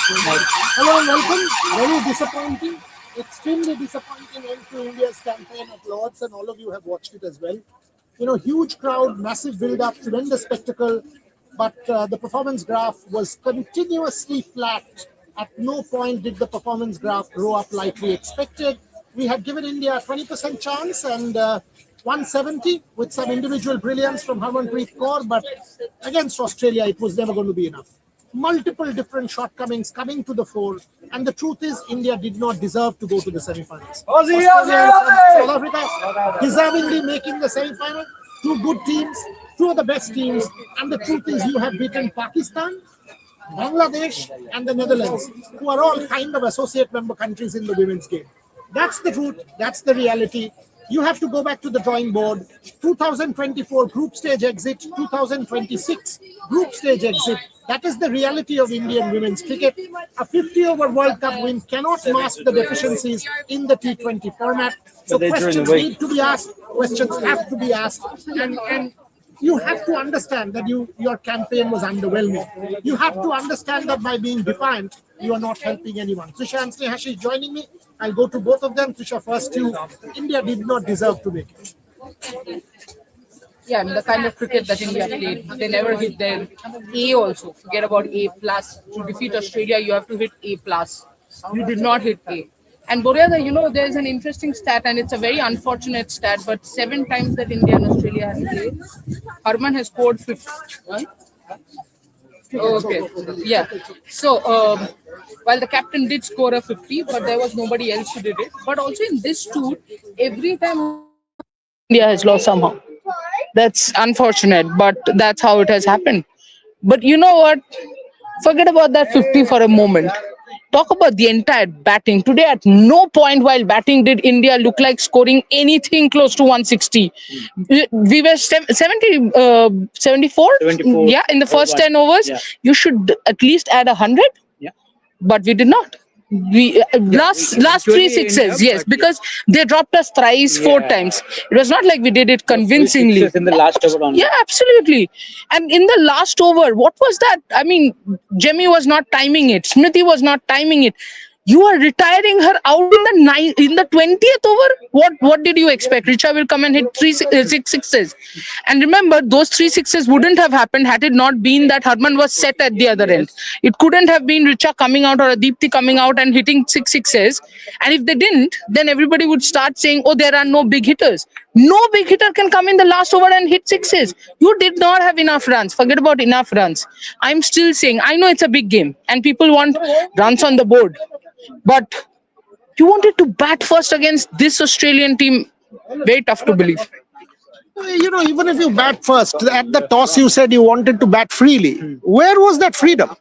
Hello and welcome. Very disappointing, extremely disappointing end to India's campaign at Lords, and all of you have watched it as well. You know, huge crowd, massive build-up, tremendous spectacle, but the performance graph was continuously flat. At no point did the performance graph grow up like we expected. We had given India a 20% chance and 170 with some individual brilliance from Harmanpreet Kaur, but against Australia, it was never going to be enough. Multiple different shortcomings coming to the fore, and the truth is India did not deserve to go to the semi-finals. Australia and South Africa deservingly making the semi-final. Two good teams, two of the best teams, and the truth is you have beaten Pakistan, Bangladesh and the Netherlands, who are all kind of associate member countries in the women's game. That's the truth, that's the reality. You have to go back to the drawing board. 2024 group stage exit, 2026 group stage exit. That is the reality of Indian women's cricket. A 50-over World Cup win cannot mask the deficiencies in the T20 format. So questions need to be asked, questions have to be asked, and you have to understand that your campaign was underwhelming. You have to understand that by being defiant, you are not helping anyone. Trisha and Sneha is joining me. I'll go to both of them. Trisha, first you. India did not deserve to make it. Yeah, the kind of cricket that India played, they never hit their A also. Forget about A plus. To defeat Australia, you have to hit A plus. You did not hit A. And Boryada, you know, there's an interesting stat, and it's a very unfortunate stat, but 7 times that India and Australia has played, Harman has scored 50. Right? Okay, yeah. So, while the captain did score a 50, but there was nobody else who did it. But also in this tour, every time India has lost somehow. That's unfortunate, but that's how it has happened. But you know what? Forget about that 50 for a moment. Talk about the entire batting. Today, at no point while batting did India look like scoring anything close to 160. We were 74? Yeah, in the first 10 overs. Yeah. You should at least add 100. Yeah. But we did not. We last 3 sixes, yes, because they dropped us thrice 4 times. It was not like we did it convincingly. In the last over only. Yeah, absolutely. And in the last over, what was that? I mean, Jemmy was not timing it. Smriti was not timing it. You are retiring her out in the 20th over. What did you expect? Richa will come and hit 6 sixes. And remember, those 3 sixes wouldn't have happened had it not been that Harman was set at the other end. It couldn't have been Richa coming out or Adipti coming out and hitting 6 sixes. And if they didn't, then everybody would start saying, oh, there are no big hitters. No big hitter can come in the last over and hit 6s. You did not have enough runs. Forget about enough runs. I'm still saying, I know it's a big game and people want runs on the board. But you wanted to bat first against this Australian team. Very tough to believe. You know, even if you bat first, at the toss you said you wanted to bat freely. Where was that freedom?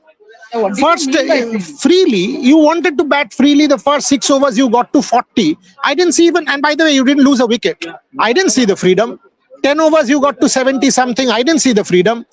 First, freely, you wanted to bat freely. The first 6 overs you got to 40. I didn't see even, and by the way, you didn't lose a wicket. I didn't see the freedom. 10 overs you got to 70 something. I didn't see the freedom.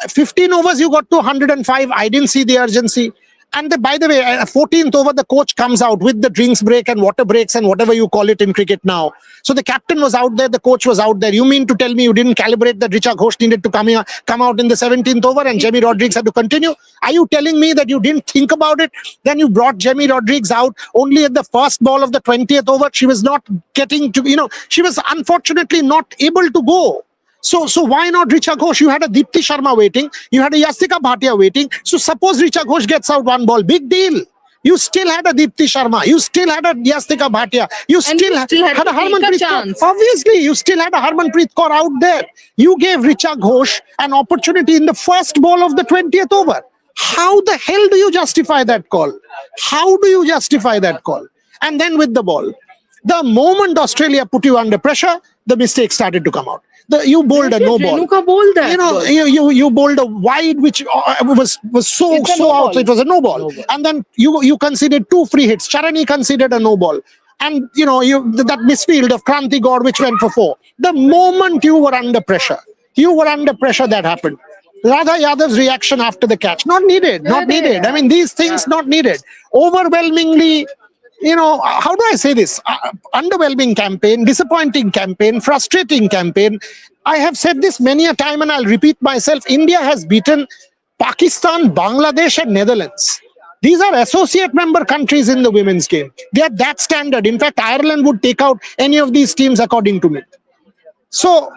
15 overs you got to 105. I didn't see the urgency. And by the way, 14th over, the coach comes out with the drinks break and water breaks and whatever you call it in cricket now. So the captain was out there, the coach was out there. You mean to tell me you didn't calibrate that Richa Ghosh needed to come out in the 17th over and Jamie Rodrigues had to continue? Are you telling me that you didn't think about it? Then you brought Jamie Rodrigues out only at the first ball of the 20th over. She was not getting to, she was unfortunately not able to go. So why not Richa Ghosh? You had a Deepti Sharma waiting. You had a Yastika Bhatia waiting. So suppose Richa Ghosh gets out 1 ball. Big deal. You still had a Deepti Sharma. You still had a Yastika Bhatia. You still had a Harmanpreet Kaur. Obviously, you still had a Harmanpreet Kaur out there. You gave Richa Ghosh an opportunity in the first ball of the 20th over. How the hell do you justify that call? How do you justify that call? And then with the ball, the moment Australia put you under pressure, the mistakes started to come out. You bowled a no ball. Bowled that you bowled a wide which was so out. It was a no ball. And then you conceded 2 free hits. Charani conceded a no ball. And that misfield of Kranti Gaur which went for 4. The moment you were under pressure, that happened. Radha Yadav's reaction after the catch, not needed. I mean, these things not needed. Overwhelmingly, how do I say this? Underwhelming campaign, disappointing campaign, frustrating campaign. I have said this many a time and I'll repeat myself. India has beaten Pakistan, Bangladesh and Netherlands. These are associate member countries in the women's game. They are that standard. In fact, Ireland would take out any of these teams, according to me. So,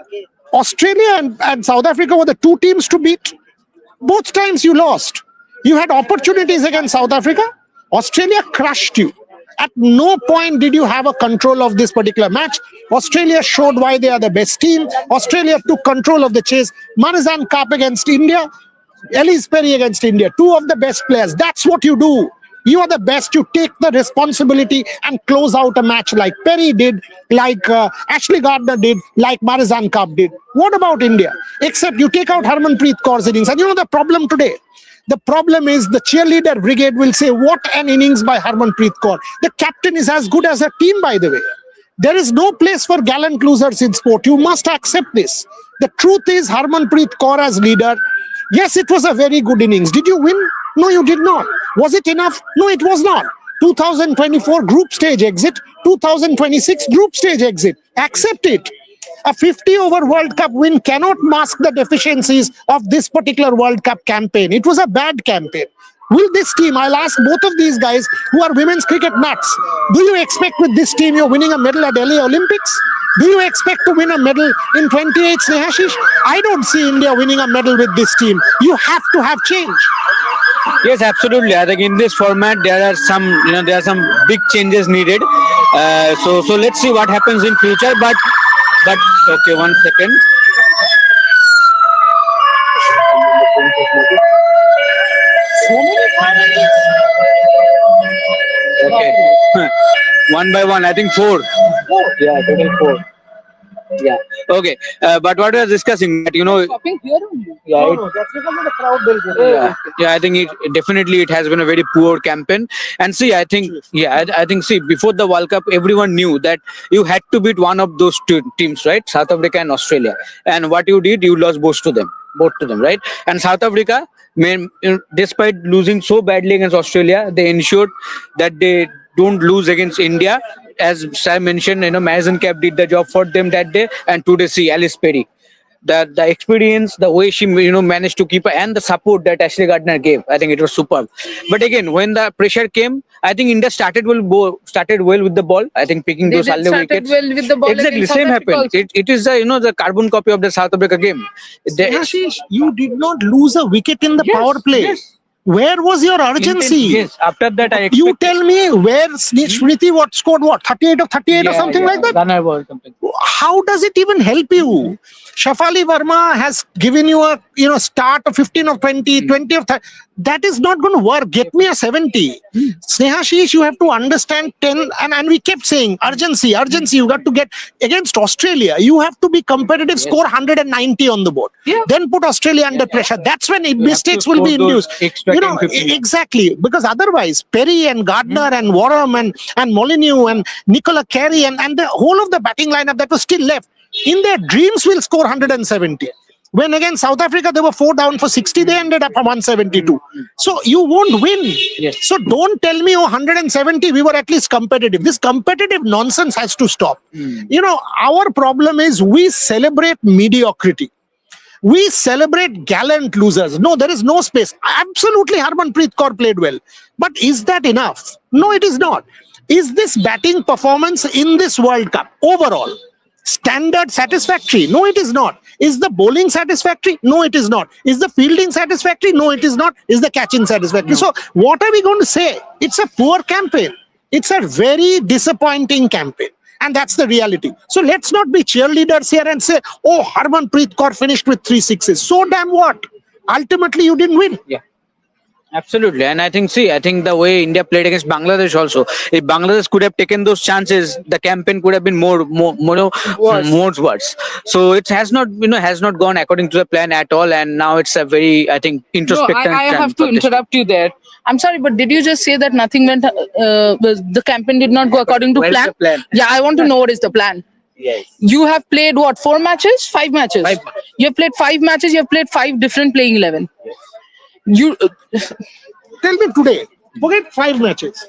Australia and South Africa were the two teams to beat. Both times you lost. You had opportunities against South Africa. Australia crushed you. At no point did you have a control of this particular match. Australia showed why they are the best team. Australia took control of the chase. Marizanne Kapp against India. Elise Perry against India. Two of the best players. That's what you do. You are the best. You take the responsibility and close out a match like Perry did, like Ashley Gardner did, like Marizanne Kapp did. What about India? Except you take out Harmanpreet Kaur's innings. And you know the problem today? The problem is the cheerleader brigade will say, what an innings by Harmanpreet Kaur. The captain is as good as a team, by the way. There is no place for gallant losers in sport. You must accept this. The truth is Harmanpreet Kaur as leader. Yes, it was a very good innings. Did you win? No, you did not. Was it enough? No, it was not. 2024 group stage exit, 2026 group stage exit. Accept it. A 50-over World Cup win cannot mask the deficiencies of this particular World Cup campaign. It was a bad campaign. Will this team, I'll ask both of these guys who are women's cricket nuts, do you expect with this team you're winning a medal at LA Olympics? Do you expect to win a medal in 28, Snehashish? I don't see India winning a medal with this team. You have to have change. Yes, absolutely. I think in this format there are some big changes needed. So let's see what happens in future. But okay, 1 second. Okay. One by one, I think 4. Yeah, total 4. Yeah. Okay. But what we are discussing, that Stopping here only. yeah, No, that's because of the crowd building. yeah, I think it has been a very poor campaign. And see, I think before the World Cup, everyone knew that you had to beat one of those two teams, right? South Africa and Australia. And what you did, you lost both to them, right? And South Africa, despite losing so badly against Australia, they ensured that they don't lose against India. As Sam mentioned, Marizanne Kapp did the job for them that day, and today see Alice Perry. The experience, the way she managed to keep, and the support that Ashley Gardner gave, I think it was superb. But again, when the pressure came, I think India started well with the ball. I think picking those early wickets. Well with the ball. Exactly, against same South Africa happened. also. It is the carbon copy of the South Africa game. Ashish, you did not lose a wicket in the Yes, power play. yes. Where was your urgency? Yes, after that I You expected. tell me where Smriti scored 38 of 38 or something like that? Runner was something. How does it even help you? Shafali Verma has given you a start of 15 of 20, 20 of 30. That is not going to work. Get me a 70. Snehashish, you have to understand 10, and we kept saying urgency. You got to get against Australia. You have to be competitive, score 190 on the board. Yeah. Then put Australia under pressure. That's when mistakes will be score those induced. extra 10, 15. Exactly. Because otherwise, Perry and Gardner and Warham and Molyneux and Nicola Carey and the whole of the batting lineup that was still left, in their dreams will score 170. When against South Africa, they were 4 down for 60, they ended up 172. So you won't win. Yes. So don't tell me, 170, we were at least competitive. This competitive nonsense has to stop. Our problem is we celebrate mediocrity. We celebrate gallant losers. No, there is no space. Absolutely, Harmanpreet Kaur played well. But is that enough? No, it is not. Is this batting performance in this World Cup overall standard satisfactory? No, it is not. Is the bowling satisfactory? No, it is not. Is the fielding satisfactory? No, it is not. Is the catching satisfactory? No. So what are we going to say? It's a poor campaign. It's a very disappointing campaign. And that's the reality. So let's not be cheerleaders here and say, oh, Harmanpreet Kaur finished with 3 sixes. So damn what? Ultimately, you didn't win. Yeah. Absolutely, and I think the way India played against Bangladesh also, if Bangladesh could have taken those chances, the campaign could have been more worse. So it has not gone according to the plan at all, and now it's a very, I think, introspective. No, I have to interrupt you there. I'm sorry, but did you just say that nothing went? The campaign did not go according to Where's plan? the plan? Yeah, I want to know what is the plan. Yes. You have played what? 4 matches? 5 matches? 5 You have played 5 matches. You have played 5 different playing 11. Yes. You Tell me today, forget 5 matches.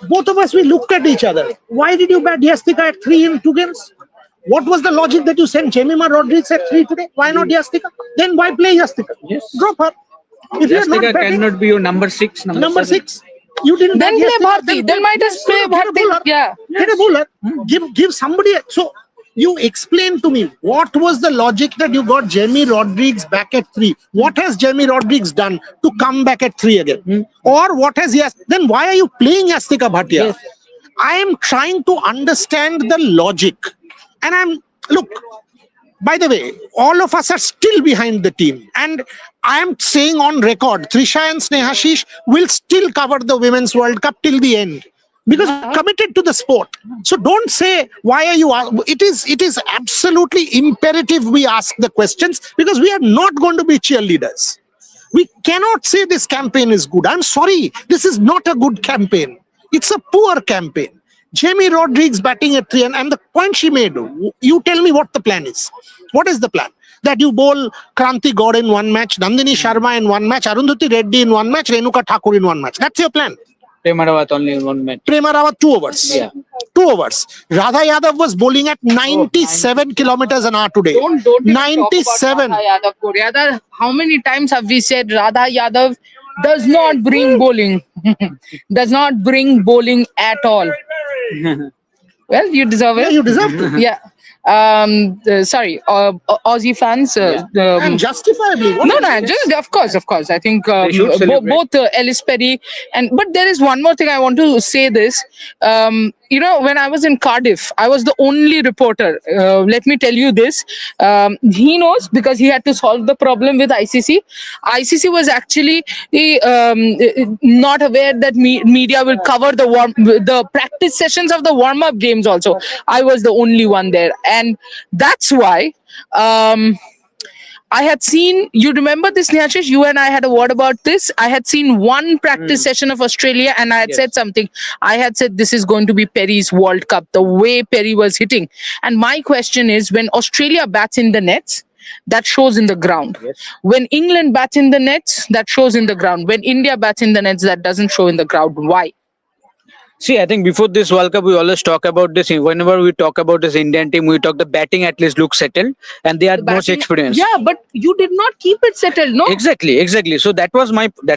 Both of us, we looked at each other. Why did you bat Yastika at 3 in 2 games? What was the logic that you sent Jemima Rodriguez at 3 today? Why not Yastika? Then why play Yastika? Yes. Drop her. If you're not Yastika batting, cannot be your number 6. number 6. You didn't Then bat play yesterday, Bharti. Then might as play get a Bharti. bowler. Yeah. Get a bowler. Give somebody. So you explain to me what was the logic that you got Jamie Rodriguez back at 3. What has Jamie Rodriguez done to come back at 3 again? Or what has then why are you playing Yastika Bhatia? Yes. I am trying to understand the logic. And look, by the way, all of us are still behind the team. And I am saying on record, Trisha and Snehashish will still cover the Women's World Cup till the end. Because we're committed to the sport. So don't say, why are you? It is absolutely imperative we ask the questions, because we are not going to be cheerleaders. We cannot say this campaign is good. I'm sorry. This is not a good campaign. It's a poor campaign. Jamie Rodriguez batting at 3, and the point she made, you tell me what the plan is. What is the plan? That you bowl Kranti God in one match, Nandini Sharma in one match, Arundhati Reddy in one match, Renuka Thakur in one match. That's your plan. Prema Rawat only in one match. Prema Rawat 2 overs. Yeah. 2 overs. Radha Yadav was bowling at 97 kilometers an hour today. Don't even talk about 97. Radha Yadav. Radha, how many times have we said Radha Yadav does not bring bowling? Does not bring bowling at all. Well, you deserve it. Yeah, you deserve to. Yeah. Sorry, Aussie fans. And justifiably. No, just of course. I think They should celebrate. both Ellis Perry but there is one more thing I want to say. This, when I was in Cardiff, I was the only reporter. Let me tell you this. He knows, because he had to solve the problem with ICC. ICC was actually not aware that media will cover the practice sessions of the warm-up games also. I was the only one there. And that's why I had seen, you remember this, Nyashish? You and I had a word about this. I had seen one practice session of Australia, and I had said something. I had said this is going to be Perry's World Cup, the way Perry was hitting. And my question is, when Australia bats in the nets, that shows in the ground. Yes. When England bats in the nets, that shows in the ground. When India bats in the nets, that doesn't show in the ground. Why? See, I think before this World Cup, we always talk about this. Whenever we talk about this Indian team, we talk the batting at least looks settled, and they are most Batting- experienced. Yeah, but you did not keep it settled, no? Exactly. So that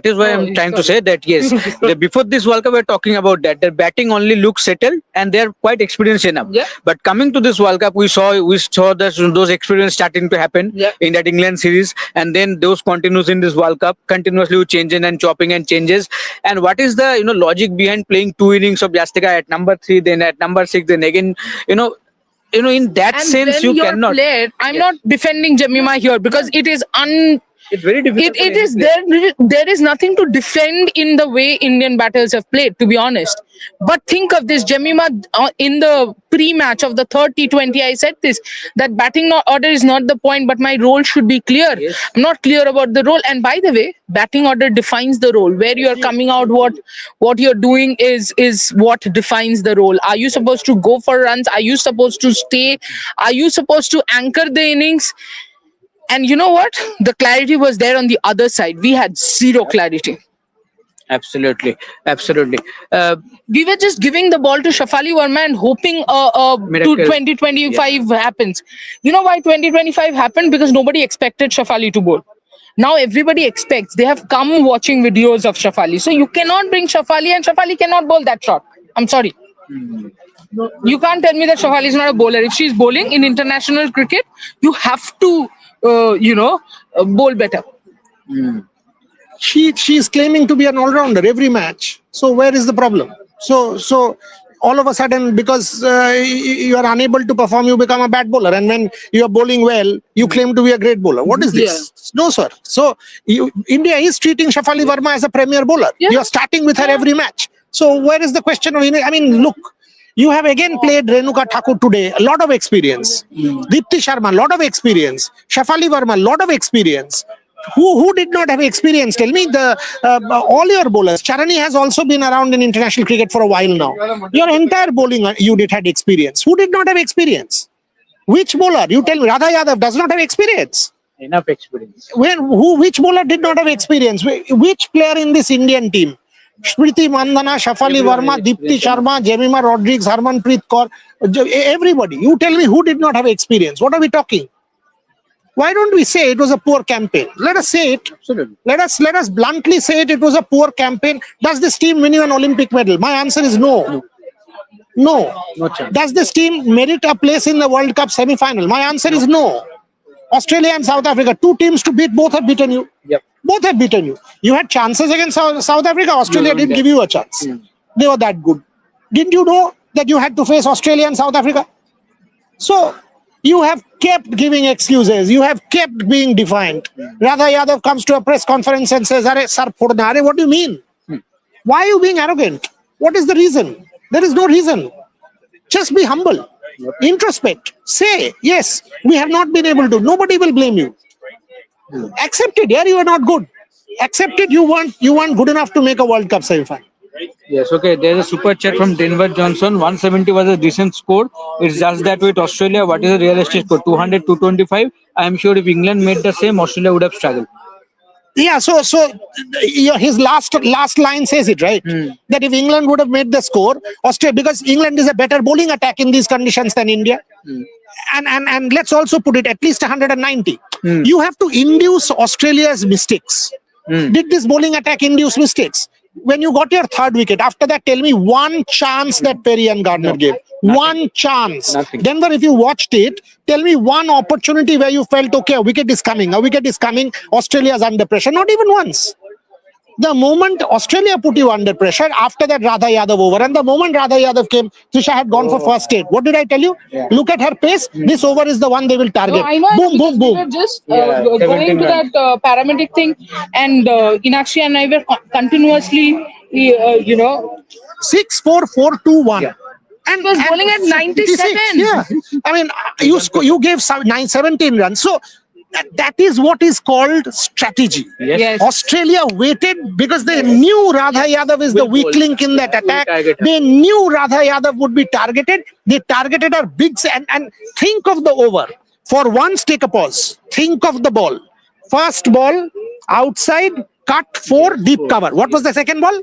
is why I'm trying to say that yes, before this World Cup, we're talking about that. Their batting only looks settled, and they're quite experienced enough. Yeah. But coming to this World Cup, we saw that those experience starting to happen in that England series, and then those continues in this World Cup, continuously changing and chopping and changes. And what is the logic behind playing 2 innings of Yastika at number 3, then at number 6, then again, in that And sense when you you're cannot. played, I'm not defending Jemima here, because it is It's very difficult. it is there is nothing to defend in the way Indian batters have played, to be honest. But think of this, Jemima, in the pre-match of the third T20, I said this, that batting order is not the point, but my role should be clear. Yes. I'm not clear about the role. And by the way, batting order defines the role. Where you are coming out, what you're doing is what defines the role. Are you supposed to go for runs? Are you supposed to stay? Are you supposed to anchor the innings? And you know what? The clarity was there on the other side. We had zero clarity. Absolutely. We were just giving the ball to Shafali Verma and hoping Miracle. 2025 happens. You know why 2025 happened? Because nobody expected Shafali to bowl. Now everybody expects. They have come watching videos of Shafali. So you cannot bring Shafali, and Shafali cannot bowl that shot. I'm sorry. You can't tell me that Shafali is not a bowler. If she's bowling in international cricket, you have to, bowl better. She is claiming to be an all-rounder every match. So where is the problem? So all of a sudden, because you are unable to perform, you become a bad bowler. And when you are bowling well, you claim to be a great bowler. What is this? No, sir. So India is treating Shafali Verma as a premier bowler. Yeah. You are starting with her every match. So where is the question of, I mean, look, you have again played Renuka Thakur today, a lot of experience. Deepti Sharma, a lot of experience. Shafali Verma, a lot of experience. Who did not have experience? Tell me, all your bowlers. Charani has also been around in international cricket for a while now. Your entire bowling unit had experience. Who did not have experience? Which bowler? You tell me. Radha Yadav does not have experience. Enough experience. Which bowler did not have experience? Which player in this Indian team? Smriti Mandana, Shafali Verma, Deepti Sharma, Jemima Rodriguez, Harmanpreet Kaur, everybody. You tell me who did not have experience. What are we talking? Why don't we say it was a poor campaign? Let us say it. Absolutely. Let us bluntly say it. It was a poor campaign. Does this team win you an Olympic medal? My answer is no. No. No chance. Does this team merit a place in the World Cup semi-final? My answer is no. Australia and South Africa, two teams to beat, both have beaten you. Yep. Both have beaten you. You had chances against South Africa. Australia didn't give you a chance. They were that good. Didn't you know that you had to face Australia and South Africa? So you have kept giving excuses. You have kept being defiant. Radha Yadav comes to a press conference and says, "Arey, sir, phodna." Arey, what do you mean? Why are you being arrogant? What is the reason? There is no reason. Just be humble. Introspect. Say, yes, we have not been able to. Nobody will blame you. Accept it. Yeah, you are not good. Accept it. You weren't good enough to make a World Cup semi-final. Yes, okay. There's a super chat from Denver Johnson. 170 was a decent score. It's just that with Australia, what is the realistic score? 200, 225. I am sure if England made the same, Australia would have struggled. Yeah, so his last line says it, right? That if England would have made the score, Australia, because England is a better bowling attack in these conditions than India. And let's also put it at least 190. You have to induce Australia's mistakes. Did this bowling attack induce mistakes? When you got your third wicket, after that, tell me one chance that Perry and Gardner gave. One chance. Nothing. Denver, if you watched it, tell me one opportunity where you felt, okay, a wicket is coming. Australia's under pressure. Not even once. The moment Australia put you under pressure, after that Radha Yadav over. And the moment Radha Yadav came, Trisha had gone for first 8. What did I tell you? Yeah. Look at her pace. This over is the one they will target. No, I know. Boom, boom, We boom. were just 17 going to runs. that paramedic thing, and Inakshi and I were continuously, 6, 4, 4, 2, 1. Yeah. And was bowling at 97. Yeah. I mean, you gave 17 runs. So that is what is called strategy. Yes. Australia waited because they knew Radha Yadav is the weak link in that attack. target her. They knew Radha Yadav would be targeted. They targeted her big. And think of the over. For once, take a pause. Think of the ball. First ball, outside, cut 4, deep cover. What was the second ball?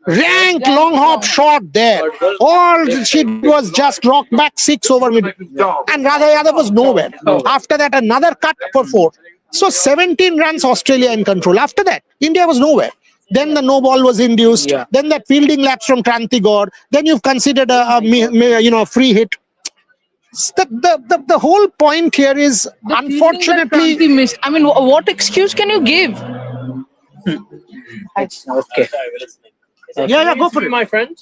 Rank long hop shot there. All she did was just rock back 6 over mid. And Radha Yadav was nowhere. After that, another cut for 4. So 17 runs Australia in control. After that, India was nowhere. Then the no ball was induced. Yeah. Then that fielding lapse from Kranti Gaur. Then you've considered a free hit. The whole point here is, unfortunately, Kranti missed. I mean, what excuse can you give? Okay. yeah, go for it. My friend.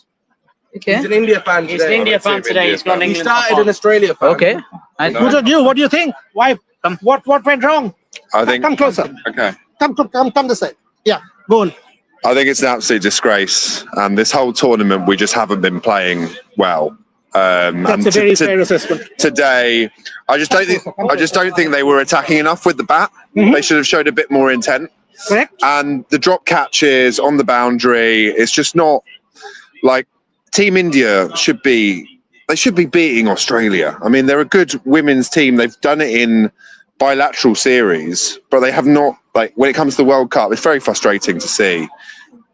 Okay. He's an India fan today. He's an India fan today. He's got an He England started top an on. Australia fan. Okay. What do you think? Why? What went wrong? I think. Come closer. Okay. Come this side. Yeah, go on. I think it's an absolute disgrace, and this whole tournament we just haven't been playing well. That's a very fair assessment. Today, I just don't think they were attacking enough with the bat. They should have showed a bit more intent. Correct. And the drop catches on the boundary, it's just not like Team India should be beating Australia. I mean, they're a good women's team. They've done it in bilateral series, but they have not, like, when it comes to the World Cup, it's very frustrating to see.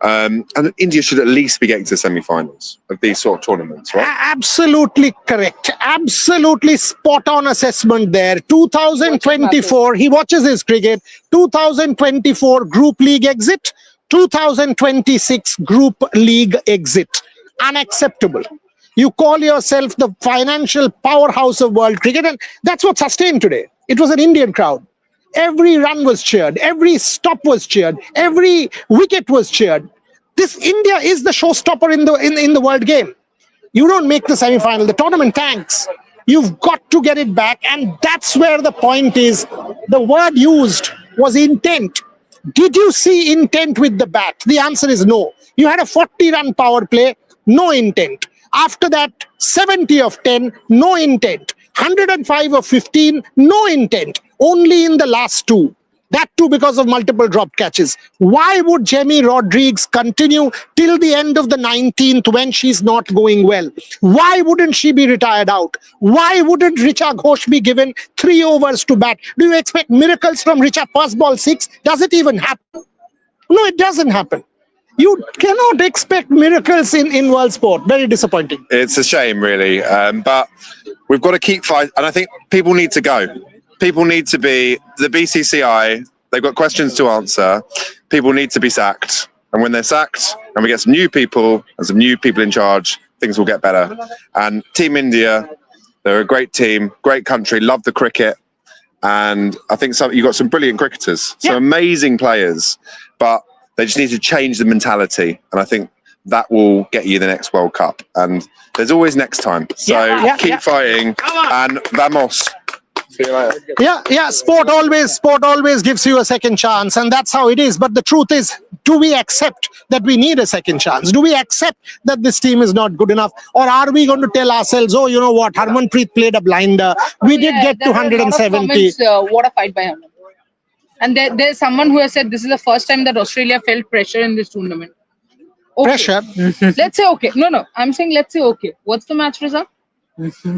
And India should at least be getting to the semi-finals of these sort of tournaments, right? Absolutely correct. Absolutely spot on assessment there. 2024, he watches his cricket. 2024 Group League exit. 2026 Group League exit. Unacceptable. You call yourself the financial powerhouse of world cricket, and that's what sustained today. It was an Indian crowd. Every run was cheered. Every stop was cheered. Every wicket was cheered. This India is the showstopper in the world game. You don't make the semi-final. The tournament tanks. You've got to get it back, and that's where the point is. The word used was intent. Did you see intent with the bat? The answer is no. You had a 40-run power play, no intent. After that, 70 of 10, no intent. 105 of 15, no intent. Only in the last 2. That too because of multiple drop catches. Why would Jamie Rodriguez continue till the end of the 19th when she's not going well? Why wouldn't she be retired out? Why wouldn't Richa Ghosh be given 3 overs to bat? Do you expect miracles from Richa? First ball 6? Does it even happen? No, it doesn't happen. You cannot expect miracles in world sport. Very disappointing. It's a shame, really. But we've got to keep fighting, and I think people need to go. people need to be the BCCI. They've got questions to answer. People need to be sacked, and when they're sacked, and we get some new people and some new people in charge, things will get better. And Team India, they're a great team, great country, love the cricket, and I think you got some brilliant cricketers, some amazing players, but they just need to change the mentality, and I think that will get you the next World Cup. And there's always next time. So keep fighting, and vamos. See you later. Sport always gives you a second chance, and that's how it is. But the truth is, do we accept that we need a second chance? Do we accept that this team is not good enough? Or are we going to tell ourselves, oh, you know what, Harmanpreet played a blinder. We did get to 170. What a fight by Harman. And there's someone who has said this is the first time that Australia felt pressure in this tournament. Okay. Pressure. Let's say okay. No. I'm saying let's say okay. What's the match result?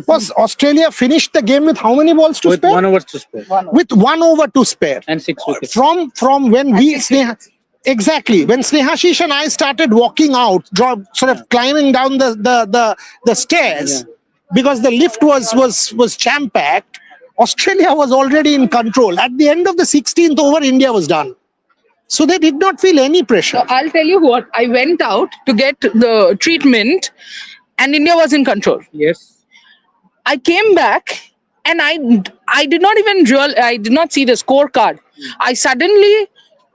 Was Australia finished the game with how many balls to With spare? 1 over to spare. With 1 over to spare. And 6 wickets. From when exactly when Snehashish and I started walking out, sort of climbing down the stairs, because the lift was jam packed. Australia was already in control. At the end of the 16th over, India was done. So they did not feel any pressure. So I'll tell you what. I went out to get the treatment, and India was in control. Yes. I came back and I did not see the scorecard. I suddenly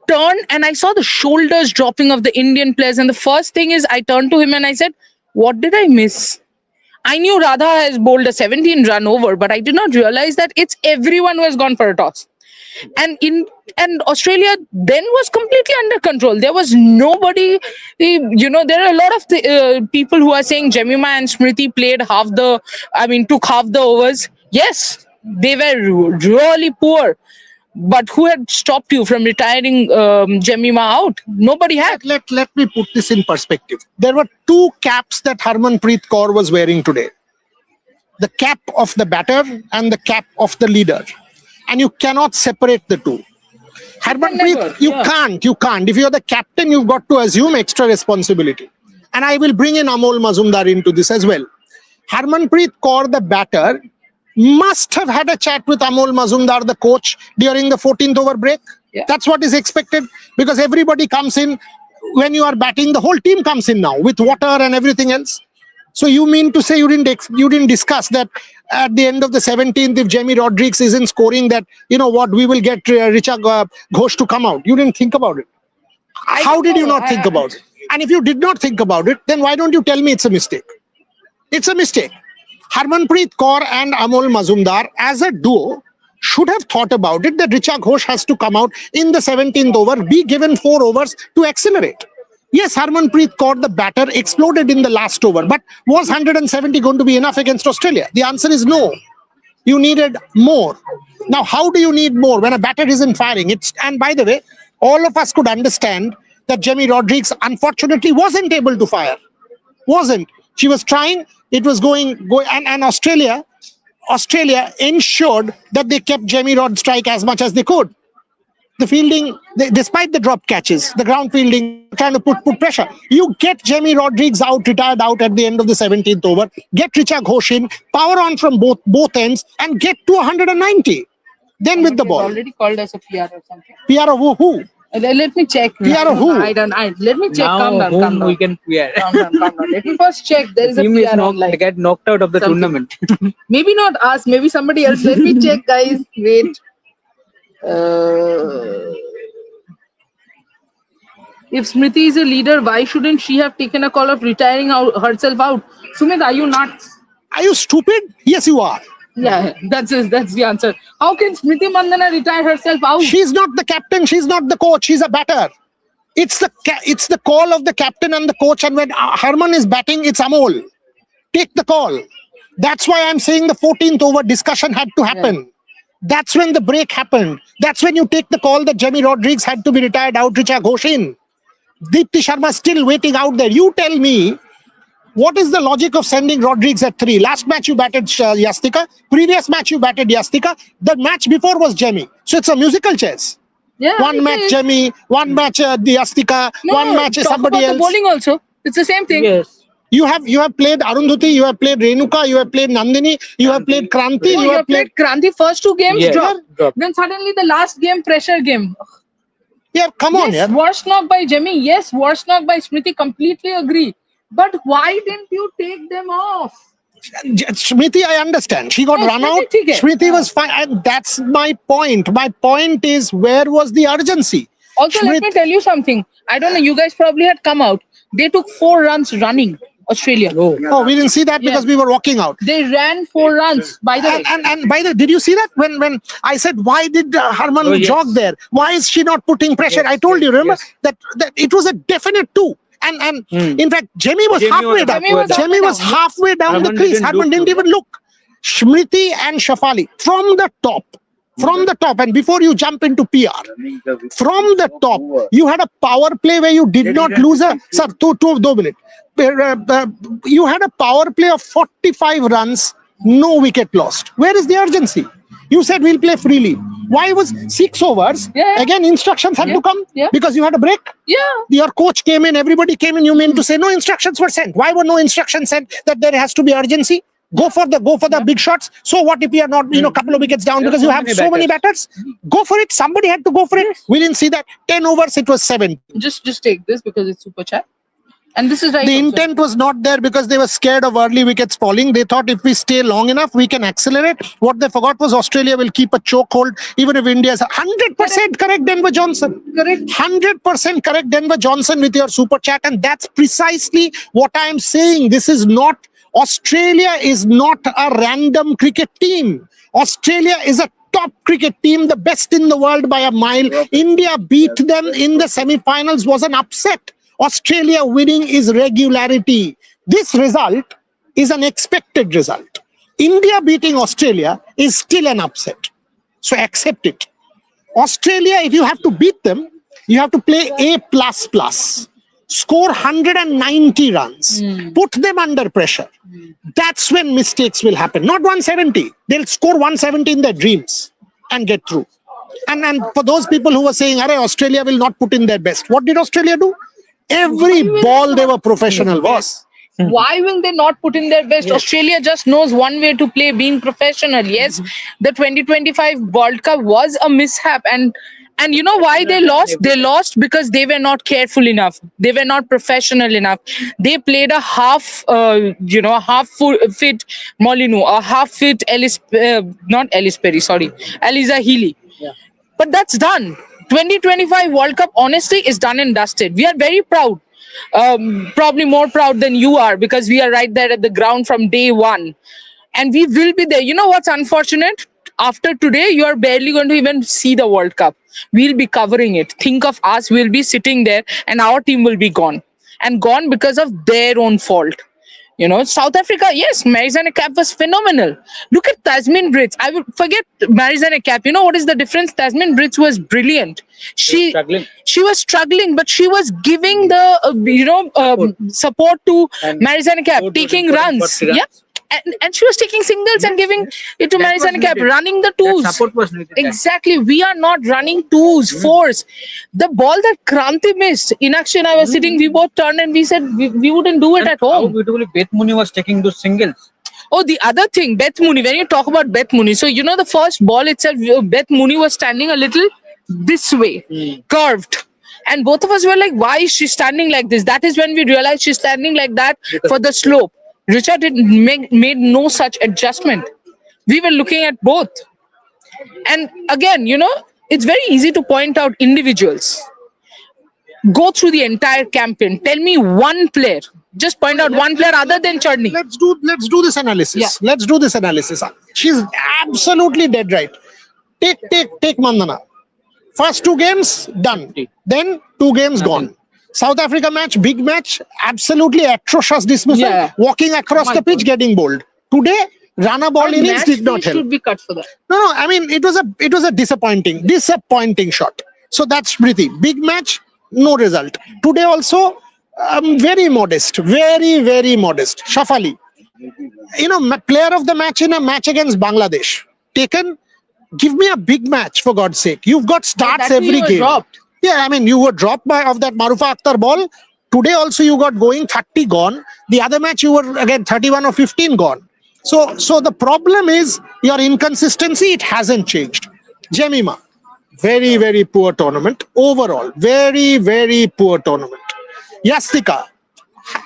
turned and I saw the shoulders dropping of the Indian players. And the first thing is I turned to him and I said, what did I miss? I knew Radha has bowled a 17 run over, but I did not realize that it's everyone who has gone for a toss. And Australia then was completely under control. There was nobody, there are a lot of people who are saying Jemima and Smriti took half the overs. Yes, they were really poor. But who had stopped you from retiring Jemima out? Nobody had. Let me put this in perspective. There were 2 caps that Harmanpreet Kaur was wearing today. The cap of the batter and the cap of the leader. And you cannot separate the two. Harmanpreet, you can't. If you're the captain, you've got to assume extra responsibility. And I will bring in Amol Mazumdar into this as well. Harmanpreet Kaur, the batter, must have had a chat with Amol Mazumdar, the coach, during the 14th over break. Yeah. That's what is expected, because everybody comes in. When you are batting, the whole team comes in now with water and everything else. So you mean to say you didn't discuss that at the end of the 17th, if Jamie Rodrigues isn't scoring, that, you know what, we will get Richa Ghosh to come out? You didn't think about it. How did you not think about it? And if you did not think about it, then why don't you tell me it's a mistake? It's a mistake. Harmanpreet Kaur and Amol Mazumdar as a duo should have thought about it, that Richa Ghosh has to come out in the 17th over, be given 4 overs to accelerate. Yes, Harmanpreet Kaur, the batter, exploded in the last over, but was 170 going to be enough against Australia? The answer is no. You needed more. Now, how do you need more when a batter isn't firing? And by the way, all of us could understand that Jamie Rodrigues unfortunately wasn't able to fire. She was trying. It was going, and Australia ensured that they kept Jamie Rod strike as much as they could. The fielding, despite the drop catches, the ground fielding, trying to put pressure. You get Jamie Rodrigues retired out at the end of the 17th over, get Richa Ghosh in, power on from both ends, and get to 190. Then with the ball. Already called us a PR or something. PR of who? Let me check. PR of who? Let me check. Now Calm down. we can PR. Calm down. Let me first check. There is a Team is PR online. get knocked out of the tournament. Maybe not us. Maybe somebody else. Let me check, guys. Wait. If Smriti is a leader, why shouldn't she have taken a call of retiring herself out? Sumit, are you nuts? Are you stupid? Yes, you are. Yeah, that's the answer. How can Smriti Mandhana retire herself out? She's not the captain. She's not the coach. She's a batter. It's the call of the captain and the coach. And when Harman is batting, it's Amol. Take the call. That's why I'm saying the 14th over discussion had to happen. Yeah. That's when the break happened. That's when you take the call that Jamie Rodrigues had to be retired out, Richa Ghosh in. Deepti Sharma still waiting out there. You tell me, what is the logic of sending Rodrigues at 3? Last match you batted Yastika. Previous match you batted Yastika. The match before was Jamie. So it's a musical chairs. Yeah, one match Jamie, one match Yastika, one match somebody else. The bowling also. It's the same thing. Yes. You have played Arundhati, you have played Renuka, you have played Nandini, you have played Kranti, No, you have played. Kranti first 2 games, Yeah, dropped. dropped. Then suddenly the last game, pressure game. Yeah, come on, Yes, yeah. worst knock by Jemmy. Yes, worst knock by Smriti. Completely agree. But why didn't you take them off? Smriti, I understand. She got No, run Smriti, out. ठीक है. Smriti was fine. And that's my point. My point is, where was the urgency? Also, let me tell you something. I don't know. You guys probably had come out. They took 4 runs running. Australia. Oh, we didn't see that because we were walking out. They ran 4 runs. By the way. And by the way, did you see that when I said, why did Harman Oh, yes. jog there? Why is she not putting pressure? I told you, remember that it was a definite 2. And in fact, Jamie was Jamie halfway was down. halfway down. Jamie was halfway down Harman the crease. didn't Harman look. didn't even look. Smriti and Shafali from the top. From the top, and before you jump into PR, from the top, you had a power play where you did not lose a. Sir, 2 minutes. You had a power play of 45 runs, no wicket lost. Where is the urgency? You said we'll play freely. Why was 6 overs? Yeah. Again, instructions had to come because you had a break. Yeah. Your coach came in, everybody came in. You mean to say no instructions were sent? Why were no instructions sent that there has to be urgency? Go for the big shots. So what if we are not, couple of wickets down because you have so many batters? Go for it. Somebody had to go for it. We didn't see that. 10 overs, it was 7. Just take this because it's super chat. And this is right. The also. intent was not there because they were scared of early wickets falling. They thought if we stay long enough, we can accelerate. What they forgot was Australia will keep a chokehold even if India is 100% correct, Denver Johnson. Correct. 100% correct, Denver Johnson, with your super chat. And that's precisely what I'm saying. This is not, Australia is not a random cricket team. Australia is a top cricket team, the best in the world by a mile. India beat them in the semi-finals, was an upset. Australia winning is regularity. This result is an expected result. India beating Australia is still an upset. So accept it. Australia, if you have to beat them, you have to play A++. Score 190 runs. Put them under pressure. That's when mistakes will happen. Not 170. They'll score 170 in their dreams and get through. And for those people who were saying, Australia will not put in their best. What did Australia do? Every ball they were professional was. Why will they not put in their best? Australia just knows one way to play, being professional. Yes, the 2025 World Cup was a mishap, and you know why they lost? They lost because they were not careful enough. They were not professional enough. They played a half fit Molyneux, a half fit not Ellis Perry, sorry, Eliza Healy. But that's done. 2025 World Cup, honestly, is done and dusted. We are very proud. Probably more proud than you are because we are right there at the ground from day one. And we will be there. You know what's unfortunate? After today, you are barely going to even see the World Cup. We'll be covering it. Think of us, we'll be sitting there and our team will be gone. And gone because of their own fault. You know, South Africa, yes, Marizanne Kapp was phenomenal. Look at Tasmin Brits. I would forget Marizanne Kapp. You know what is the difference? Tasmin Brits was brilliant. She was struggling, but she was giving the support to Marizanne Kapp, taking runs. Yeah. And she was taking singles and giving it to Marizanne Kapp, running the twos. Support was needed. Exactly. We are not running twos, fours. The ball that Kranti missed, in action, I was sitting, we both turned and we said we wouldn't do it at How home. beautifully Beth Mooney was taking those singles. Oh, the other thing, Beth Mooney, when you talk about Beth Mooney, so you know the first ball itself, Beth Mooney was standing a little this way, curved. And both of us were like, why is she standing like this? That is when we realized she's standing like that for the slope. Richard made no such adjustment. We were looking at both. And again, you know, it's very easy to point out individuals. Go through the entire campaign. Tell me one player. Just point out one player other than Chudney. Let's do this analysis. Yeah. Let's do this analysis. She's absolutely dead right. Take Mandana. First 2 games, done. Then 2 games gone. South Africa match, big match, absolutely atrocious dismissal. Yeah. Walking across the pitch, getting bowled. Today, Rana ball innings did not help. Should be cut for that. No, I mean it was a disappointing shot. So that's pretty big match, no result. Today also, very modest, very modest. Shafali, player of the match in a match against Bangladesh. Taken. Give me a big match for God's sake. You've got starts every game. Dropped. Yeah, I mean, you were dropped of that Marufa Akhtar ball. today also you got going 30 gone. The other match you were again 31 or 15 gone. So the problem is your inconsistency. It hasn't changed. Jemima, very, very poor tournament overall. Very, very poor tournament. Yastika,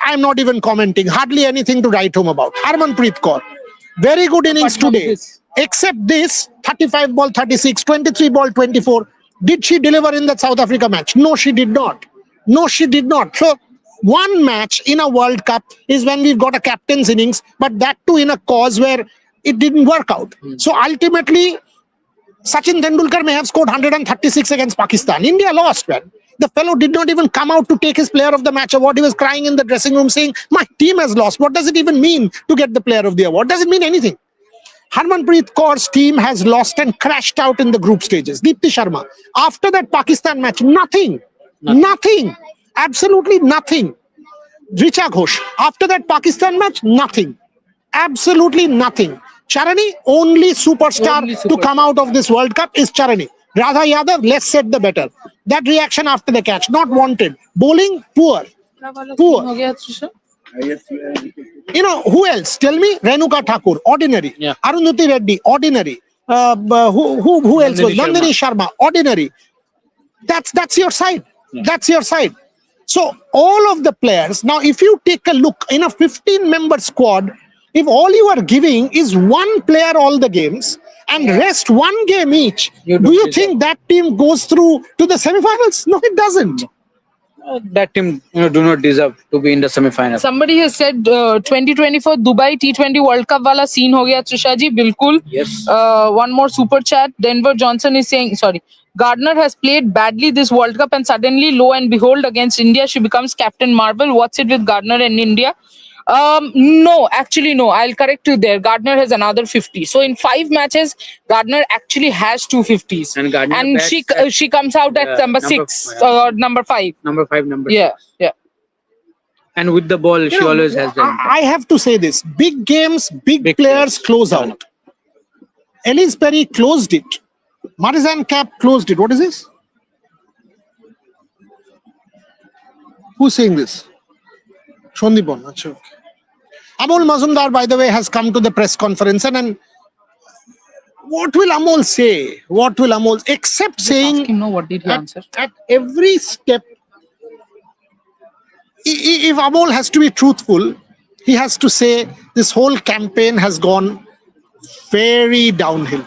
I'm not even commenting. Hardly anything to write home about. Harmanpreet Kaur, very good innings today. Except this 35 ball 36, 23 ball 24. Did she deliver in that South Africa match? No, she did not. No, she did not. So one match in a World Cup is when we've got a captain's innings, but that too in a cause where it didn't work out. So ultimately, Sachin Tendulkar may have scored 136 against Pakistan. India lost, man. The fellow did not even come out to take his player of the match award. He was crying in the dressing room saying, my team has lost. What does it even mean to get the player of the award? Does it mean anything? Harmanpreet Kaur's team has lost and crashed out in the group stages. Deepti Sharma, after that Pakistan match, nothing. Absolutely nothing. Richa Ghosh, after that Pakistan match, nothing. Absolutely nothing. Charani, only superstar to come out of this World Cup is Charani. Radha Yadav, less said the better. That reaction after the catch, not wanted. Bowling, poor. You know, who else? Tell me. Renuka Thakur, ordinary. Yeah. Arundhati Reddy, ordinary. Who else was? Nandini Sharma, ordinary. That's your side. Yeah. That's your side. So all of the players, now if you take a look in a 15-member squad, if all you are giving is one player all the games and rest one game each, do you think that team goes through to the semi-finals? No, it doesn't. That team, do not deserve to be in the semi-final. Somebody has said 2024 Dubai T20 World Cup wala scene ho gaya Trisha ji, bilkul. Yes. One more super chat. Denver Johnson is saying, sorry, Gardner has played badly this World Cup and suddenly, lo and behold, against India, she becomes Captain Marvel. What's it with Gardner and India? No, actually, no. I'll correct you there. Gardner has another 50. So in 5 matches, Gardner actually has 250s. And Gardner And bats she comes out at number 6 or number 5. Number 5, number Yeah, yeah. And with the ball, she always has the impact. I have to say this. Big games, big players close out. Ellis Perry closed it. Marizan Cap closed it. What is this? Who's saying this? Shondipon. Okay. Amol Mazumdar, by the way, has come to the press conference and what will Amol say? What will Amol, except saying Ask him, no, what did he answer? at every step, if Amol has to be truthful, he has to say this whole campaign has gone very downhill.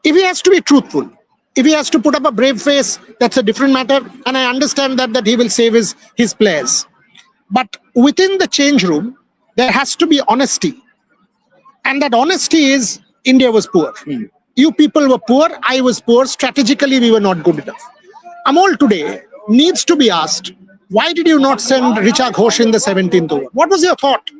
If he has to be truthful, if he has to put up a brave face, that's a different matter. And I understand that he will save his players. But within the change room, there has to be honesty. And that honesty is India was poor. You people were poor, I was poor. Strategically, we were not good enough. Amol today needs to be asked, why did you not send Richa Ghosh in the 17th over? What was your thought?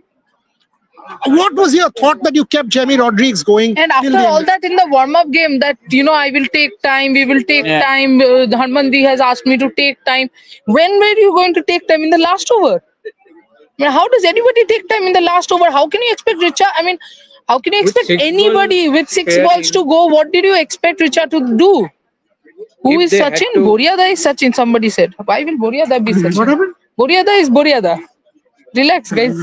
What was your thought that you kept Jamie Rodriguez going? And after all that in the warm-up game, that, I will take time, we will take time. Harmanpreet has asked me to take time. When were you going to take time? In the last over? I mean, how does anybody take time in the last over? How can you expect Richa? I mean, how can you expect anybody with 6 balls to go? What did you expect Richa to do? Who is Sachin? Boriada is Sachin, somebody said. Why will Boriada be Sachin? What happened? Boriada is Boriada. Relax, guys.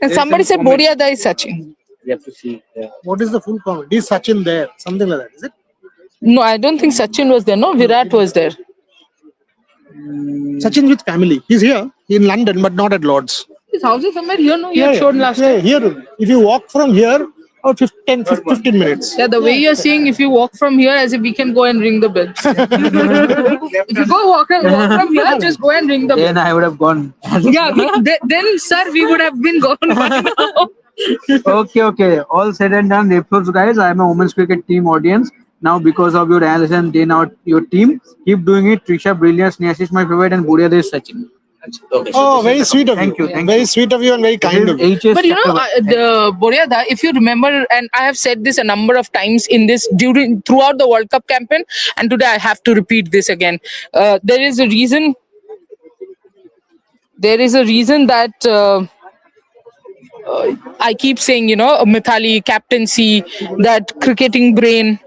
And somebody said Boriada is Sachin. We have to see. What is the full comment? Is Sachin there? Something like that, is it? No, I don't think Sachin was there. No, Virat was there. Sachin with family. He's here in London, but not at Lord's. His house is somewhere here, no? You had shown last time. Here. If you walk from here, about 15 minutes. Yeah, the way you're saying, if you walk from here, as if we can go and ring the bell. If you walk from here, just go and ring the bell. Then I would have gone. Yeah, then, sir, we would have been gone by now. Okay. All said and done. Therefore, guys, I am a women's cricket team audience. Now, because of your analysis and day out your team, keep doing it. Trisha, brilliant. Snehash is my favorite, and Buria is Sachin. Okay, oh, very sweet of you. Thank Very sweet of you and very kind of you. But the Boriada, if you remember, and I have said this a number of times in this throughout the World Cup campaign, and today I have to repeat this again. There is a reason. There is a reason that I keep saying, Mithali captaincy, that cricketing brain.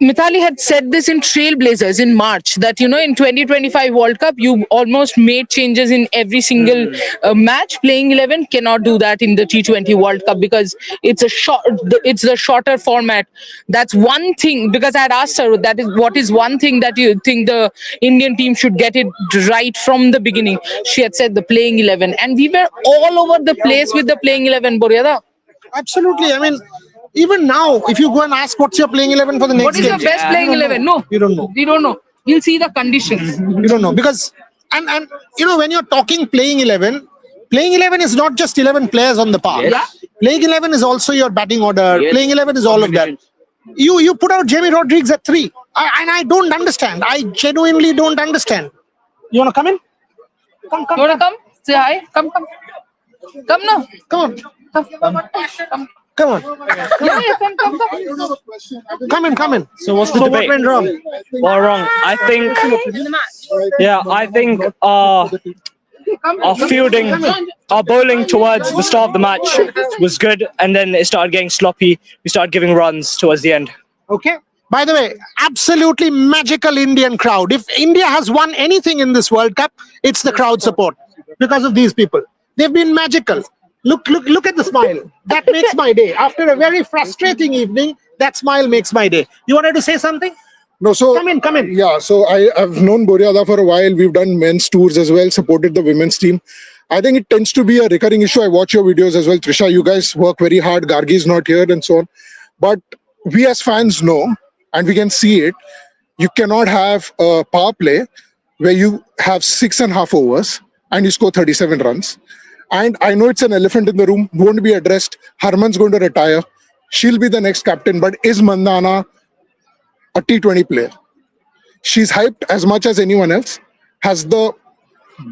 Mithali had said this in Trailblazers in March that in 2025 World Cup you almost made changes in every single match. Playing 11 cannot do that in the T20 World Cup because it's the shorter format. That's one thing, because I had asked her that is what is one thing that you think the Indian team should get it right from the beginning. She had said the playing 11, and we were all over the place with the playing 11, Boryada. Absolutely. I mean, even now, if you go and ask what's your playing 11 for the next What is game, your best playing 11? No, you don't know. we don't know. We'll see the conditions. You don't know because and when you're talking playing 11 is not just 11 players on the park. Yeah. Playing 11 is also your batting order. Yes. Playing 11 is all of that. You put out Jamie Rodriguez at 3, and I don't understand. I genuinely don't understand. You want to come in? Come. You wanna come? Say hi. Come. Come now. Come on. Come on. Yeah, come. Come in. So what's the So debate? what went wrong? Well, wrong. I think our fielding, our bowling towards the start of the match was good, and then it started getting sloppy. We started giving runs towards the end. Okay. By the way, absolutely magical Indian crowd. If India has won anything in this World Cup, it's the crowd support because of these people. They've been magical. Look at the smile. That makes my day. After a very frustrating evening, that smile makes my day. You wanted to say something? No, so Come in. yeah, so I've known Boryada for a while. We've done men's tours as well, supported the women's team. I think it tends to be a recurring issue. I watch your videos as well, Trisha. You guys work very hard. Gargi is not here and so on. But we as fans know, and we can see it, you cannot have a power play where you have 6.5 overs and you score 37 runs. And I know it's an elephant in the room, won't be addressed. Harman's going to retire. She'll be the next captain. But is Mandana a T20 player? She's hyped as much as anyone else, has the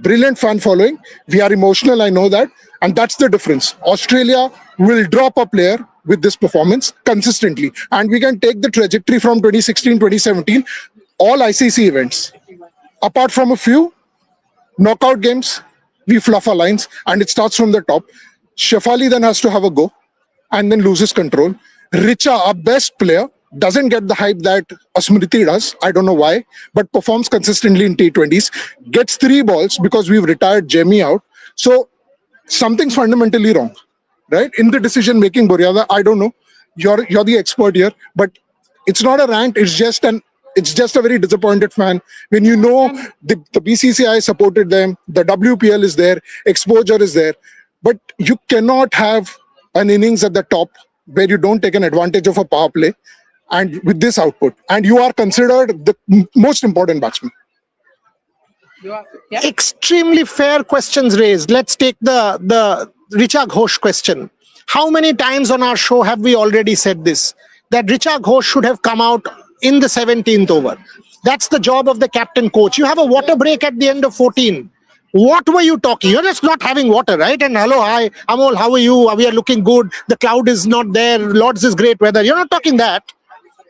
brilliant fan following. We are emotional, I know that. And that's the difference. Australia will drop a player with this performance consistently. And we can take the trajectory from 2016, 2017, all ICC events. Apart from a few knockout games, we fluff our lines and it starts from the top. Shefali then has to have a go and then loses control. Richa, our best player, doesn't get the hype that Smriti does. I don't know why, but performs consistently in T20s. Gets 3 balls because we've retired Jamie out. So something's fundamentally wrong, right? In the decision making, Boryada, I don't know. You're the expert here, but it's not a rant. It's just a very disappointed fan. When you know the BCCI supported them, the WPL is there, exposure is there, but you cannot have an innings at the top where you don't take an advantage of a power play and with this output, and you are considered the most important batsman. Yeah. Extremely fair questions raised. Let's take the Richa Ghosh question. How many times on our show have we already said this? That Richa Ghosh should have come out in the 17th over. That's the job of the captain coach. You have a water break at the end of 14. What were you talking? You're just not having water, right? And hello, hi, Amol, how are you? We are looking good. The cloud is not there. Lords is great weather. You're not talking that.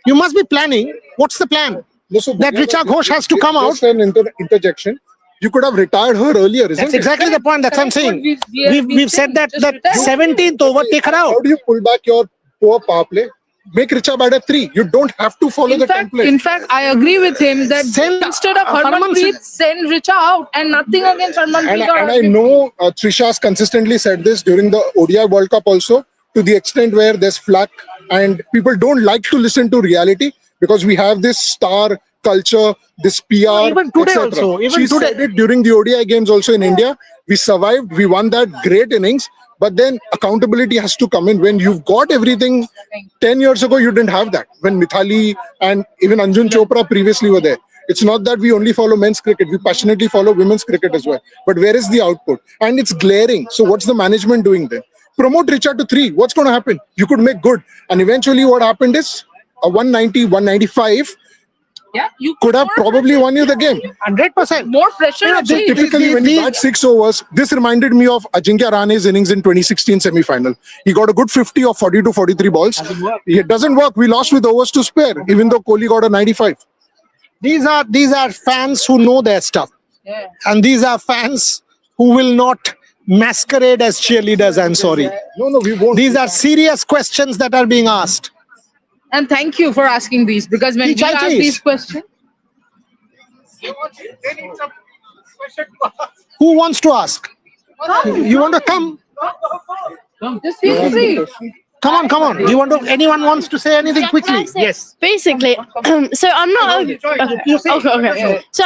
You must be planning. What's the plan? No, so That Richa Ghosh has to come out. Just an interjection. You could have retired her earlier, isn't That's it? exactly the point. That's what I'm saying. We've said that 17th over, take her out. How do you pull back your poor power play? Make Richa bat at 3. You don't have to follow the template. In fact, I agree with him that instead of Harmanpreet, send Richa out, and nothing against Harmanpreet. And I know Trisha's consistently said this during the ODI World Cup also, to the extent where there's flack and people don't like to listen to reality because we have this star culture, this PR, Even today etc. also, even She today. said it during the ODI games also in India. We survived, we won that great innings, but then accountability has to come in. When you've got everything, 10 years ago you didn't have that. When Mithali and even Anjum Chopra previously were there. It's not that we only follow men's cricket, we passionately follow women's cricket as well. But where is the output? And it's glaring. So what's the management doing then? Promote Richa to 3. What's going to happen? You could make good. And eventually what happened is a 190, 195 you could have probably won you the game. 100%. more pressure. Actually, Typically, when you bat 6 overs, this reminded me of Ajinkya Rahane's innings in 2016 semi-final. He got a good 50 or 40 to 43 balls. It doesn't work. We lost with overs to spare, even though Kohli got a 95. These are fans who know their stuff. Yeah. And these are fans who will not masquerade as cheerleaders. I'm sorry. No, we won't. These are serious questions that are being asked. And thank you for asking these, because when we ask these questions, Who wants to ask? You want to come? just feel free. Come on. Do you want to? Anyone wants to say anything quickly? Yes. Basically, so I'm not. Okay. So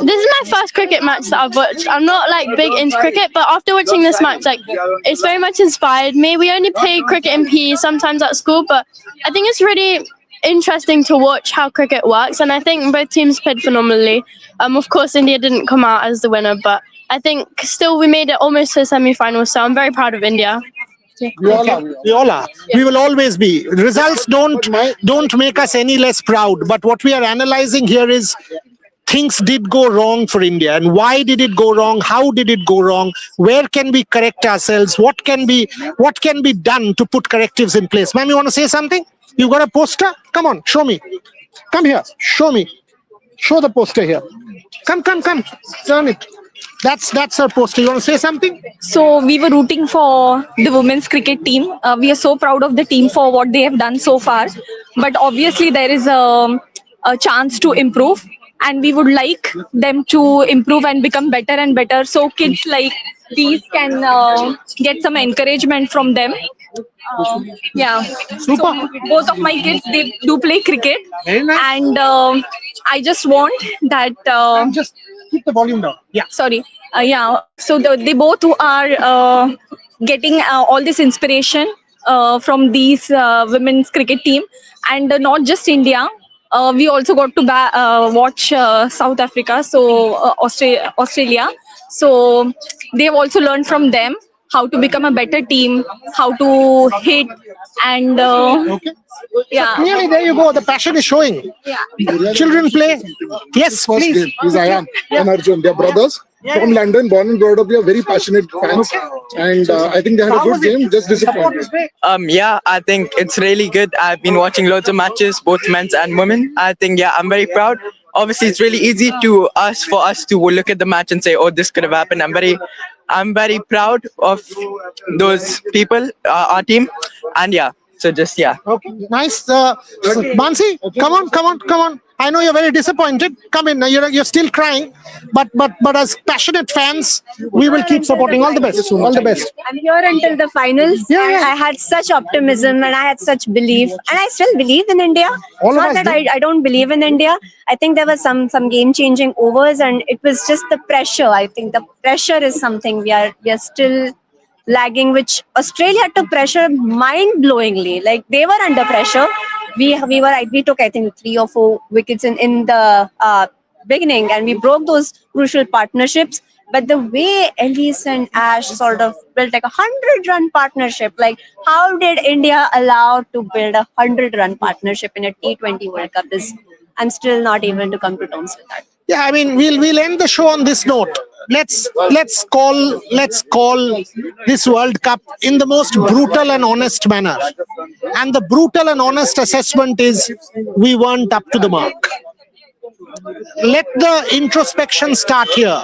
This is my first cricket match that I've watched. I'm not like big into cricket, but after watching this match, like it's very much inspired me. We only play cricket in PE sometimes at school, but I think it's really interesting to watch how cricket works, and I think both teams played phenomenally. Of course, India didn't come out as the winner, but I think still we made it almost to the semi-final. So I'm very proud of India. We all are. We all are. We will always be. Results don't make us any less proud. But what we are analyzing here is things did go wrong for India, and why did it go wrong? How did it go wrong? Where can we correct ourselves? What can be done to put correctives in place? Ma'am, you want to say something? You got a poster? Come on, show me. Come here. Show me. Show the poster here. Come. Turn it. That's her poster. You want to say something? So we were rooting for the women's cricket team. We are so proud of the team for what they have done so far. But obviously there is a chance to improve, and we would like them to improve and become better and better. So kids like these can get some encouragement from them. Yeah. Super. So both of my kids, they do play cricket, Very nice. and I just want that. Just keep the volume down. Yeah. Sorry. Yeah. So they both are getting all this inspiration from these women's cricket team, and not just India. We also got to watch South Africa, so Australia. So they've also learned from them how to become a better team, how to hit, and Okay. yeah. Clearly, there you go. The passion is showing. Yeah. Children play. Yes, First please. game is Ayan and Arjun. They're brothers from London, born and brought up. They are very passionate fans, and I think they had a good game. Just disappointed. Yeah, I think it's really good. I've been watching loads of matches, both men's and women. I think, yeah, I'm very proud. Obviously, it's really easy for us to look at the match and say, "Oh, this could have happened." I'm very proud of those people, our team, and yeah. So just yeah. Okay, nice. Mansi, come on. I know you're very disappointed. Come in. You're still crying, but as passionate fans, we will keep supporting. All the best. All the best. I'm here until the finals. Yeah. I had such optimism and I had such belief, and I still believe in India. All of Not us that do. I don't believe in India. I think there was some game-changing overs, and it was just the pressure. I think the pressure is something we are still lagging, which Australia took pressure mind-blowingly. Like they were under pressure. We took I think 3 or 4 wickets in the beginning, and we broke those crucial partnerships. But the way Ellis and Ash sort of built like 100-run partnership, like how did India allow to build 100-run partnership in a T20 World Cup? I'm still not able to come to terms with that. Yeah, I mean, we'll end the show on this note. Let's call this World Cup in the most brutal and honest manner. And the brutal and honest assessment is we weren't up to the mark. Let the introspection start here.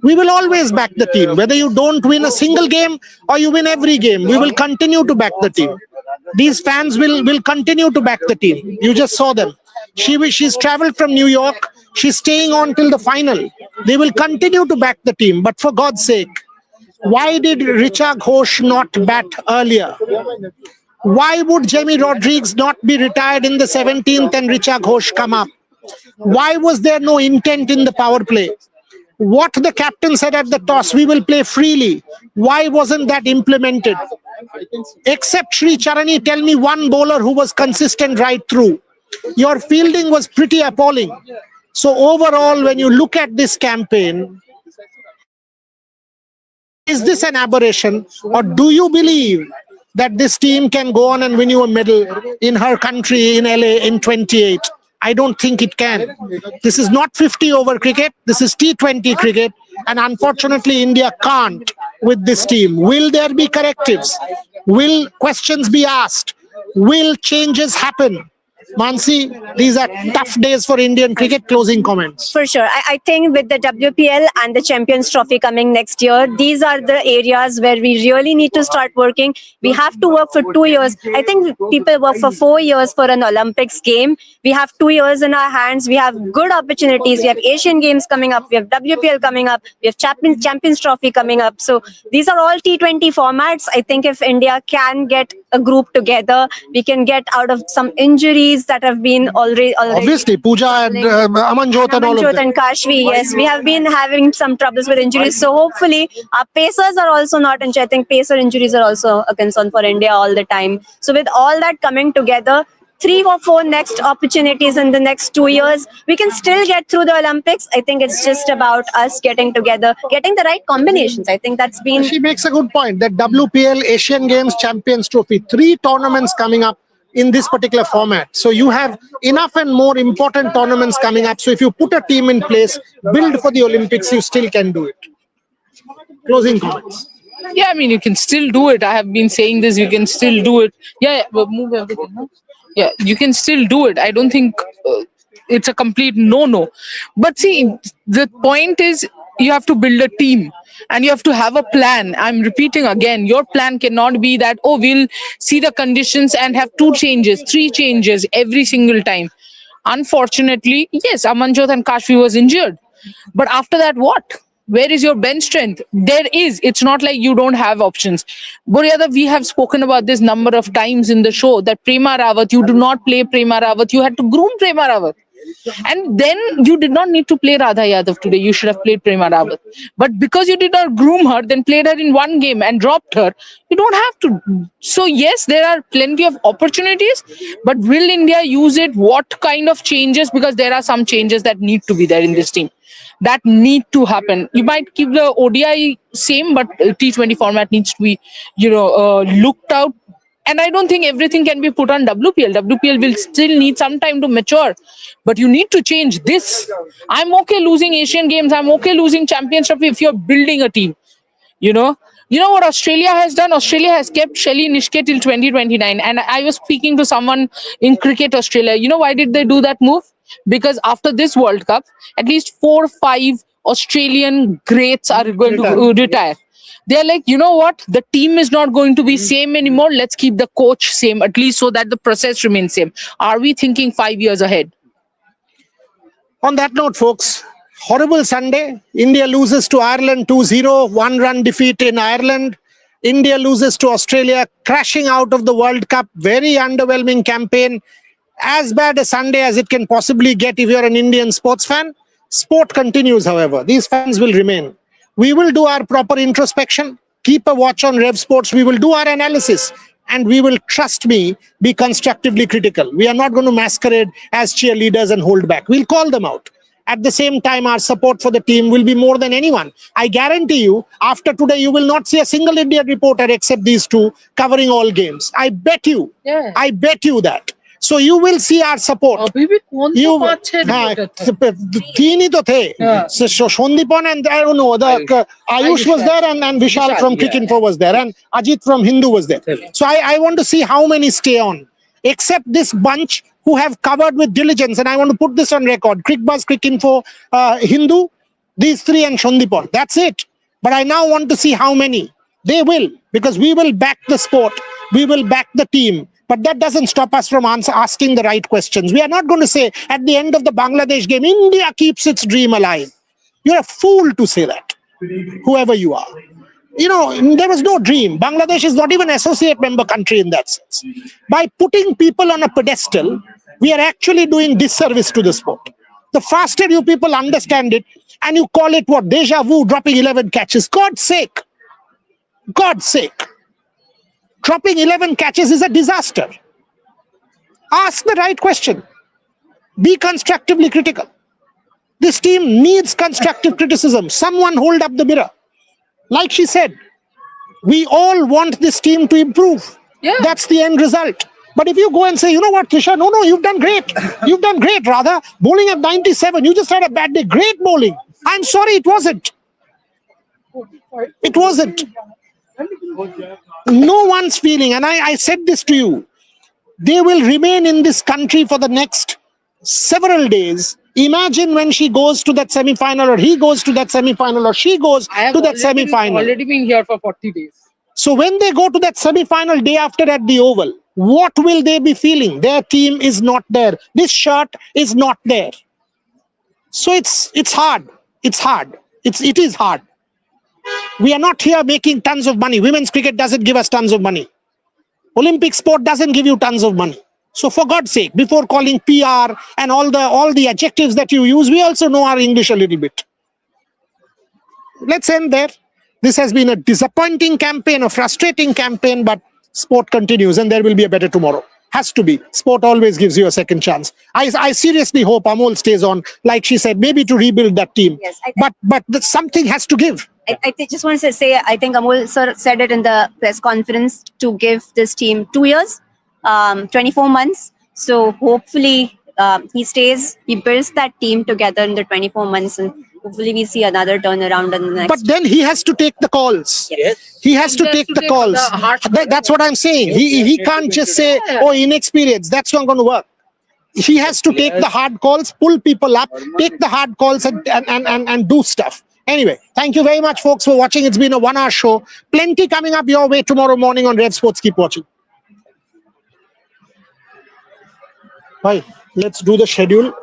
We will always back the team, whether you don't win a single game or you win every game. We will continue to back the team. These fans will continue to back the team. You just saw them. She's traveled from New York. She's staying on till the final. They will continue to back the team. But for God's sake, why did Richa Ghosh not bat earlier? Why would Jamie Rodriguez not be retired in the 17th and Richa Ghosh come up? Why was there no intent in the power play? What the captain said at the toss, we will play freely. Why wasn't that implemented? Except Sri Charani, tell me one bowler who was consistent right through. Your fielding was pretty appalling. So overall, when you look at this campaign, is this an aberration, or do you believe that this team can go on and win you a medal in her country, in LA, in 28? I don't think it can. This is not 50-over cricket. This is T20 cricket. And unfortunately, India can't with this team. Will there be correctives? Will questions be asked? Will changes happen? Mansi, these are tough days for Indian cricket. Closing comments. For sure. I think with the WPL and the Champions Trophy coming next year, these are the areas where we really need to start working. We have to work for 2 years. I think people work for 4 years for an Olympics game. We have 2 years in our hands. We have good opportunities. We have Asian Games coming up. We have WPL coming up. We have Champions Trophy coming up. So these are all T20 formats. I think if India can get a group together, we can get out of some injuries that have been already Obviously, Pooja and Amanjot and all of them. and Kashvi, yes, we have been having some troubles with injuries. So hopefully our pacers are also not injured. I think pacer injuries are also a concern for India all the time. So with all that coming together, 3 or 4 next opportunities in the next 2 years, we can still get through the Olympics. I think it's just about us getting together, getting the right combinations. I think that's been. She makes a good point that WPL, Asian Games, Champions Trophy, 3 tournaments coming up in this particular format. So you have enough and more important tournaments coming up. So if you put a team in place, build for the Olympics, you still can do it. Closing comments. Yeah, I mean, you can still do it. I have been saying this. You can still do it. Yeah, but move everything. No? Yeah, you can still do it. I don't think it's a complete no. But see, the point is you have to build a team and you have to have a plan. I'm repeating again, your plan cannot be that, oh, we'll see the conditions and have 2 changes, 3 changes every single time. Unfortunately, yes, Amanjot and Kashvi was injured. But after that, what? Where is your bench strength? There is. It's not like you don't have options. Boryada, we have spoken about this number of times in the show that Prema Rawat, you do not play Prema Rawat. You had to groom Prema Rawat. And then you did not need to play Radha Yadav today. You should have played Prema Rawat. But because you did not groom her, then played her in 1 game and dropped her, you don't have to. So yes, there are plenty of opportunities, but will India use it? What kind of changes? Because there are some changes that need to be there in this team. That need to happen. You might keep the ODI same, but T20 format needs to be, looked out. And I don't think everything can be put on WPL. WPL will still need some time to mature. But you need to change this. I'm okay losing Asian Games. I'm okay losing Champions Trophy if you're building a team. You know what Australia has done? Australia has kept Shelly Nishke till 2029. And I was speaking to someone in Cricket Australia. You know why did they do that move? Because after this World Cup, at least 4 or 5 Australian greats are going to retire. They're like, you know what? The team is not going to be same anymore. Let's keep the coach same, at least so that the process remains same. Are we thinking 5 years ahead? On that note, folks, horrible Sunday. India loses to Ireland 2-0, 1-run defeat in Ireland. India loses to Australia, crashing out of the World Cup. Very underwhelming campaign. As bad a Sunday as it can possibly get if you're an Indian sports fan. Sport continues, however. These fans will remain. We will do our proper introspection. Keep a watch on Rev Sports. We will do our analysis. And we will, trust me, be constructively critical. We are not going to masquerade as cheerleaders and hold back. We'll call them out. At the same time, our support for the team will be more than anyone. I guarantee you, after today, you will not see a single Indian reporter except these 2 covering all games. I bet you. Yeah. I bet you that. So you will see our support. You, 3 ही तो थे. So Shondipon and I don't know, the Ayush was there and Vishal from Cricinfo was there and Ajit from Hindu was there. So I want to see how many stay on. Except this bunch who have covered with diligence, and I want to put this on record. Crickbuzz, Cricinfo, Hindu, these 3 and Shondipon. That's it. But I now want to see how many. They will, because we will back the sport. We will back the team. But that doesn't stop us from asking the right questions. We are not going to say at the end of the Bangladesh game, India keeps its dream alive. You're a fool to say that, whoever you are. There was no dream. Bangladesh is not even an associate member country in that sense. By putting people on a pedestal, we are actually doing disservice to the sport. The faster you people understand it, and you call it what? Deja vu, dropping 11 catches. God's sake. God's sake. Dropping 11 catches is a disaster. Ask the right question. Be constructively critical. This team needs constructive criticism. Someone hold up the mirror. Like she said, we all want this team to improve. Yeah. That's the end result. But if you go and say, you know what, Trisha, no, you've done great. You've done great, Radha. Bowling at 97, you just had a bad day. Great bowling. I'm sorry, it wasn't. It wasn't. No one's feeling, and I said this to you, They will remain in this country for the next several days. Imagine when she goes to that semi-final, or he goes to that semi-final, or she goes I have to that semi-final. already been here for 40 days. So when they go to that semi-final day after at the Oval, what will they be feeling? Their team is not there. This shirt is not there. So it's hard. It's hard. It is hard. We are not here making tons of money. Women's cricket doesn't give us tons of money. Olympic sport doesn't give you tons of money. So for God's sake, before calling PR and all the adjectives that you use, we also know our English a little bit. Let's end there. This has been a disappointing campaign, a frustrating campaign, but sport continues and there will be a better tomorrow. Has to be. Sport always gives you a second chance. I seriously hope Amol stays on, like she said, maybe to rebuild that team. Yes, but something has to give. Just want to say, I think Amol sir said it in the press conference to give this team 2 years, 24 months. So hopefully he stays, he builds that team together in the 24 months, and hopefully we see another turnaround in the next. But then he has to take the calls. Yes. He has to take the calls. That's what I'm saying. He can't just say, oh, inexperience. That's not going to work. He has to take the hard calls, pull people up, take the hard calls and do stuff. Anyway, thank you very much, folks, for watching. It's been a 1-hour show. Plenty coming up your way tomorrow morning on Red Sports. Keep watching. Bye. Let's do the schedule.